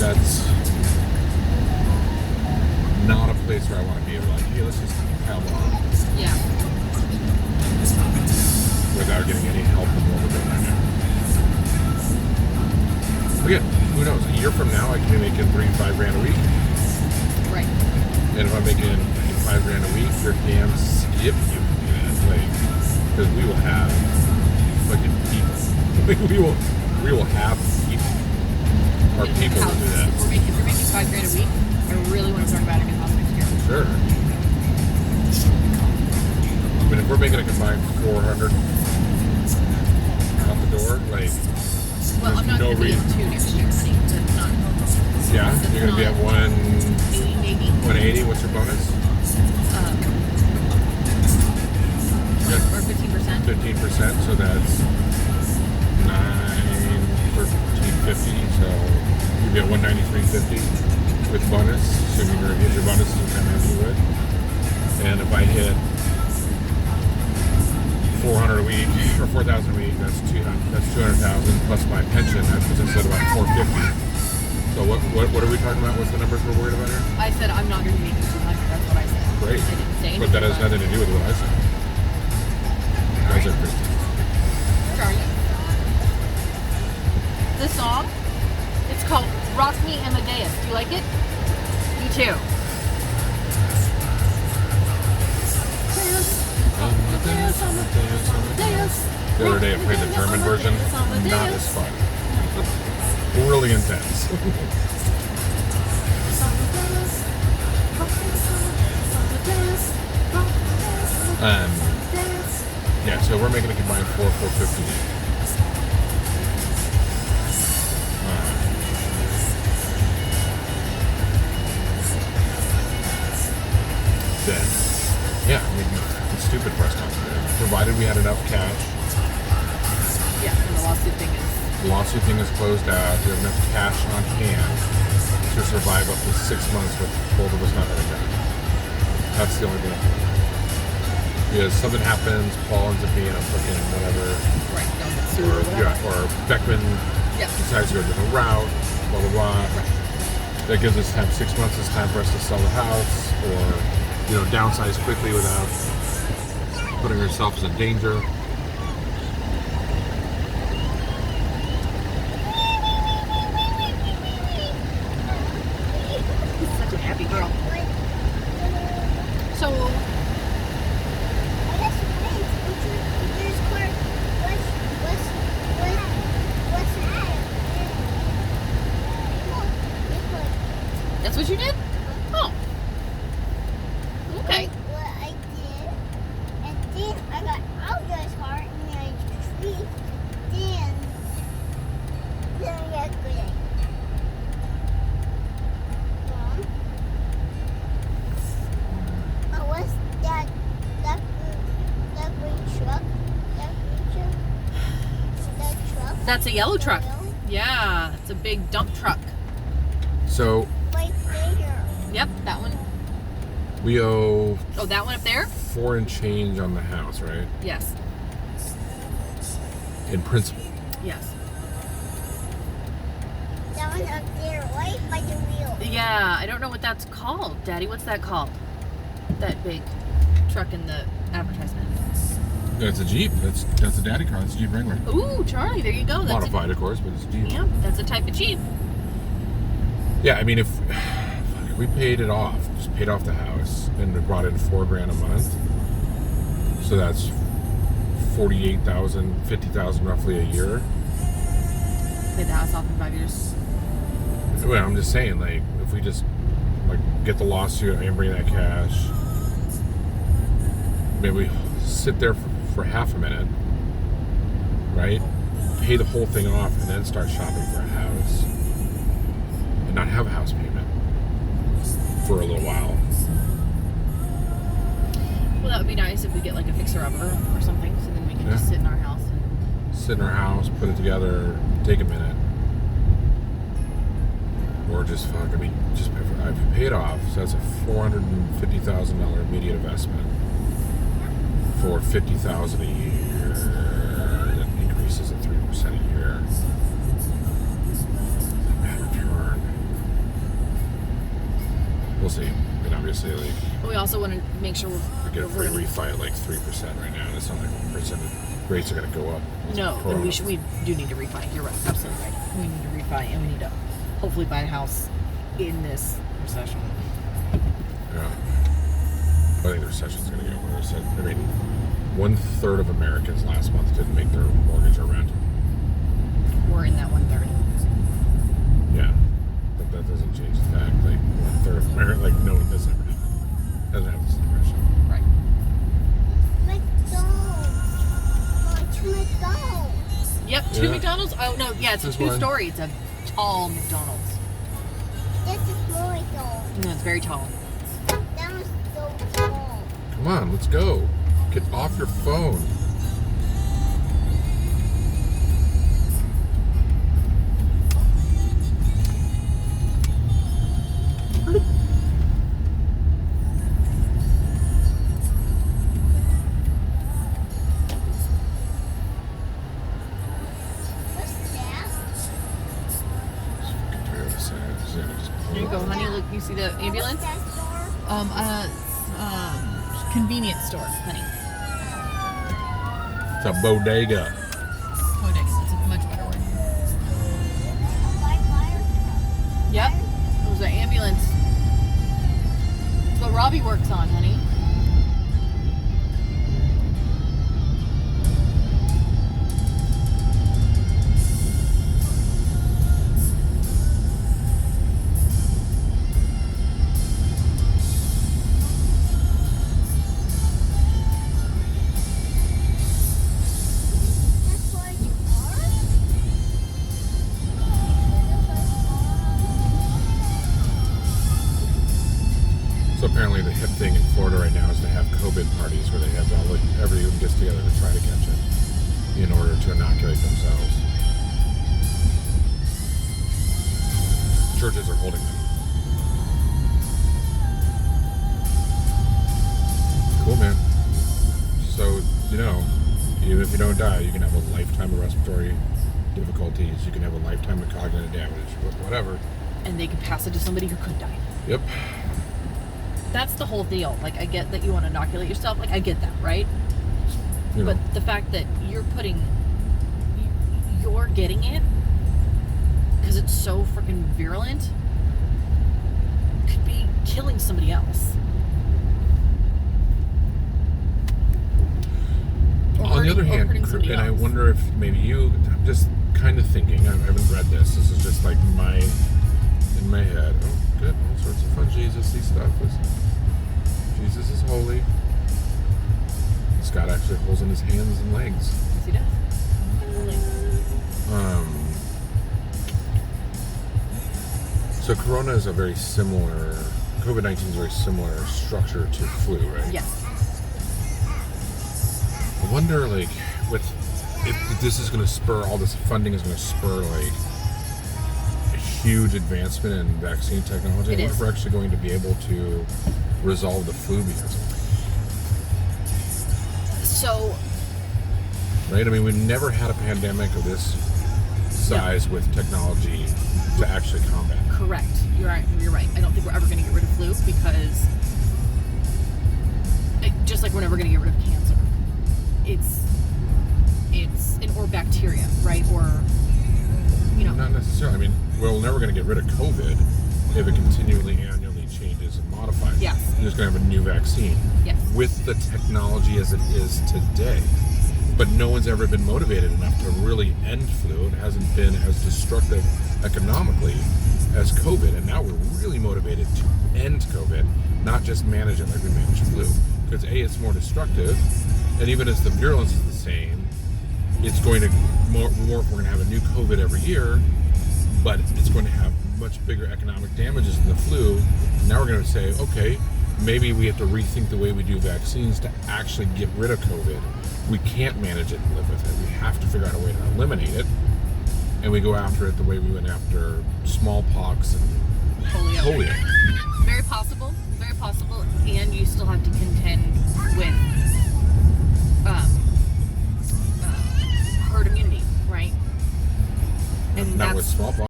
That's not a place where I want to be. Like, hey, let's just have on. Yeah. Without getting any help from what we're doing right now. But yeah, who knows? A year from now, I can be making $3-5 grand a week. Right. And if I'm making $5 grand a week, you're damn skip you. Like, because we will have fucking people. we will have people. Our people will do that. If you're making $5 grand a week, I really want to start a vatican house next year. Sure. I mean, if we're making a combined 400 out the door, like, well, I'm not no going to be reason. at 2 next year. That's not. Yeah, you're going to be at 180 maybe. 180. What's your bonus? Or 15%. 15%. So that's 913.50. So you'd be at 193.50 with bonus. Assuming you're hit your bonus, which I'm happy with. And if I hit 400 a week or 4,000 a week, that's 200,000 plus my pension. That puts us at about 450. So what are we talking about? What's the numbers we're worried about here? I said I'm not going to be making 200. That's what I said. Great. I didn't say anything. But that has nothing to do with what I said. I said 50. Charlie. This song, it's called Rock Me Amadeus. Do you like it? Me too. The other day I played the German version. Not as fun. Really intense. Yeah, so we're making a combined 450. Then, yeah, I mean, it's stupid for us not to do it. Provided we had enough cash. Yeah, and the lawsuit thing is. The lawsuit thing is closed out. We have enough cash on hand to survive up to 6 months with both of us not having cash. That's the only thing. Because something happens, Paul ends up being a fucking whatever. Right, don't get sued or whatever. Or Beckman decides to go a different route, blah, blah, blah. Right. That gives us time, 6 months is time for us to sell the house or, downsize quickly without putting ourselves in danger. Such a happy girl. So, that's what you did? Oh. Okay. What I did, and then I got AutoGuard's heart, and then I tweaked, then I got gray. What's that green truck? That truck? That's a yellow truck. Yellow? Yeah, it's a big dump truck. So Right there. Yep, that one. we owe Oh, that one up there? 4 and change on the house, right? Yes. In principle. Yes. That one up there, right by the wheel. Yeah, I don't know what that's called, Daddy. What's that called? That big truck in the advertisement. It's a Jeep. That's a daddy car. It's a Jeep Wrangler. Ooh, Charlie, there you go. That's Modified, of course, but it's a Jeep. Yeah, that's a type of Jeep. Yeah, I mean, if we paid it off, just paid off the house, and we brought in $4 grand a month, so that's 48,000, 50,000 roughly a year. Pay the house off in 5 years. Well, I'm just saying, like, if we just get the lawsuit and bring that cash, maybe we sit there for half a minute, right? Pay the whole thing off, and then start shopping for a house. And not have a house payment for a little while. Well, that would be nice if we get like a fixer-upper or something, so then we can just sit in our house and... Sit in our house, put it together, take a minute. Or just I've paid off, so that's a $450,000 immediate investment for $50,000 a year. That increases at 3% a year. Bad return. see. I mean, obviously, like, But we also want to make sure we get a free refi at like 3% right now, and it's not like 1%. Rates are going to go up. No, and we do need to refi. You're right. Absolutely right. We need to refi, and we need to hopefully buy a house in this recession. Yeah. I think the recession's going to get worse. I mean, 1/3 of Americans last month didn't make their mortgage or rent. We're in that 1/3. Yeah. But that doesn't change the fact, like, 1/3 of America, like, no one doesn't have this depression. Right. McDonald's. Two McDonald's. Yep, two Yeah. McDonald's. Oh no, yeah, it's This a one. 2-story. It's a tall McDonald's. That's a small McDonald's. No, it's very tall. That was so small. Come on, let's go. Get off your phone. What's that? There you go, honey. Look, you see the ambulance? What's that store? Convenience store, honey. It's a bodega. Bodega. That's a much better word. Fire truck. Yep. It was an ambulance. That's what Robbie works on, honey. That's for your car? So apparently the hip thing in Florida right now is to have COVID parties where they have everyone gets together to try to catch it in order to inoculate themselves. Churches are holding them. Cool, man. So, even if you don't die, you can have a lifetime of respiratory difficulties. You can have a lifetime of cognitive damage, whatever. And they could pass it to somebody who could die. Yep. That's the whole deal. Like, I get that you want to inoculate yourself. Like, I get that, right? You know, But the fact that you're getting it because it's so freaking virulent could be killing somebody else. Or on the other hurting hand, somebody and I else. wonder if maybe I'm just kind of thinking, I haven't read this. This is just like in my head. Oh, good. All sorts of fun Jesus-y stuff. Jesus is holy. He's got actually holes in his hands and legs. Yes, he does. Absolutely. So Corona is COVID-19 is a very similar structure to flu, right? Yes. I wonder, like, if this is going to spur, all this funding is going to spur, like, a huge advancement in vaccine technology. It I wonder is. if we're actually going to be able to resolve the flu because of So, it. Right? I mean, we've never had a pandemic of this size with technology to actually combat it. correct. You're right. I don't think we're ever going to get rid of flu because, just like we're never going to get rid of cancer, or bacteria, right? Or, Not necessarily. I mean, we're never going to get rid of COVID if it continually annually changes and modifies. Yes. You're just going to have a new vaccine. Yes. With the technology as it is today. But no one's ever been motivated enough to really end flu. It hasn't been as destructive economically as COVID. And now we're really motivated to end COVID, not just manage it like we manage flu. Because A, it's more destructive, and even as the virulence is the same, it's going to more if we're going to have a new COVID every year, but it's going to have much bigger economic damages than the flu. Now we're going to say, okay, maybe we have to rethink the way we do vaccines to actually get rid of COVID. We can't manage it and live with it. We have to figure out a way to eliminate it, and we go after it the way we went after smallpox and polio. Very possible, and you still have to contend with herd immunity, right? And Not with that's smallpox.